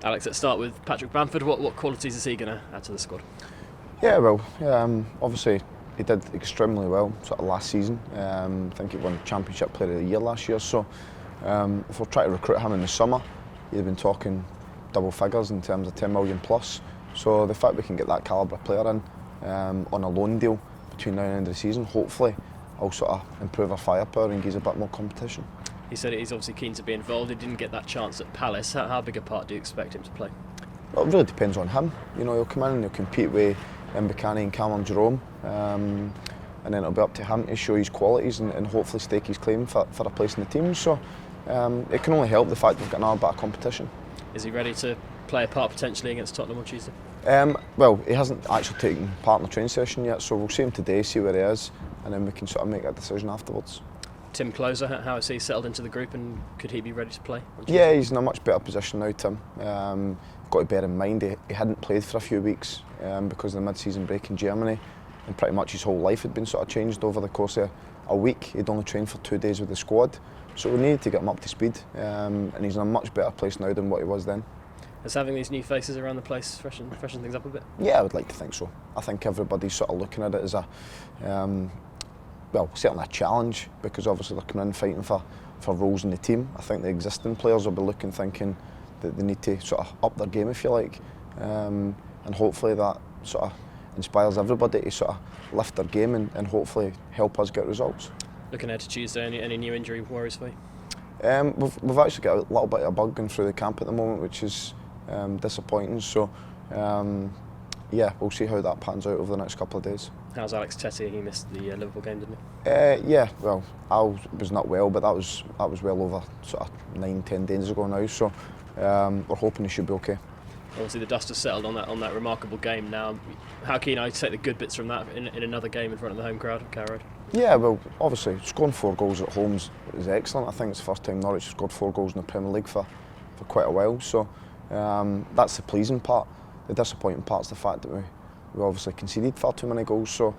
Alex, let's start with Patrick Bamford. What qualities is he going to add to the squad? Yeah, well, obviously he did extremely well sort of last season. I think he won Championship Player of the Year last year. So if we're trying to recruit him in the summer, he'd been talking double figures in terms of 10 million plus. So the fact we can get that calibre player in on a loan deal between now and the end of the season, hopefully, will sort of improve our firepower and give us a bit more competition. He said he's obviously keen to be involved. He didn't get that chance at Palace. How big a part do you expect him to play? Well, it really depends on him. You know, he'll come in and he'll compete with Mbakani and Callum Jerome, and then it'll be up to him to show his qualities and hopefully stake his claim for a place in the team. So it can only help the fact we've got another bit of competition. Is he ready to play a part potentially against Tottenham on Tuesday? Well, he hasn't actually taken part in the training session yet, so we'll see him today, see where he is, and then we can sort of make a decision afterwards. Tim Closer, how has he settled into the group, and could he be ready to play on Tuesday? Yeah, he's in a much better position now, Tim. Got to bear in mind he hadn't played for a few weeks because of the mid-season break in Germany, and pretty much his whole life had been sort of changed over the course of a week. He'd only trained for 2 days with the squad, so we needed to get him up to speed, and he's in a much better place now than what he was then. Is having these new faces around the place freshen things up a bit? Yeah, I would like to think so. I think everybody's sort of looking at it as a well, certainly a challenge, because obviously they're coming in fighting for roles in the team. I think the existing players will be looking, thinking that they need to sort of up their game, if you like, and hopefully that sort of inspires everybody to sort of lift their game and hopefully help us get results. Looking ahead to Tuesday, any new injury worries for you? We've actually got a little bit of a bug going through the camp at the moment, which is disappointing. So yeah, we'll see how that pans out over the next couple of days. How's Alex Teti? He missed the Liverpool game, didn't he? Yeah, well, Al was not well, but that was well over sort of 9-10 days ago now. So we're hoping he should be okay. Obviously, the dust has settled on that remarkable game now. How keen are you to take the good bits from that in another game in front of the home crowd at Carrow Road? Yeah, well, obviously scoring 4 goals at home is excellent. I think it's the first time Norwich have scored 4 goals in the Premier League for quite a while. So that's the pleasing part. The disappointing part is the fact that we obviously conceded far too many goals. So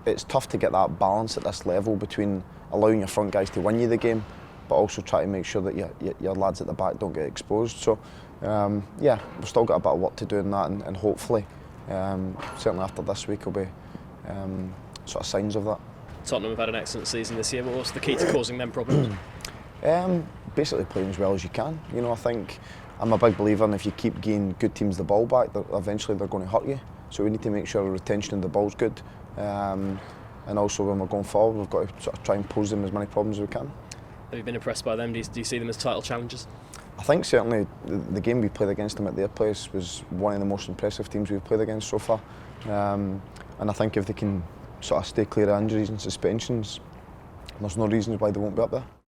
it's tough to get that balance at this level between allowing your front guys to win you the game, but also try to make sure that your lads at the back don't get exposed. So yeah, we've still got a bit of work to do in that, and hopefully, certainly after this week, will be sort of signs of that. Tottenham have had an excellent season this year. What's the key to causing them problems? Basically playing as well as you can. You know, I think I'm a big believer in if you keep giving good teams the ball back, eventually they're going to hurt you. So we need to make sure our retention of the ball's good, and also when we're going forward, we've got to sort of try and pose them as many problems as we can. Have you been impressed by them? Do you see them as title challengers? I think certainly the game we played against them at their place was one of the most impressive teams we've played against so far, and I think if they can sort of stay clear of injuries and suspensions, there's no reasons why they won't be up there.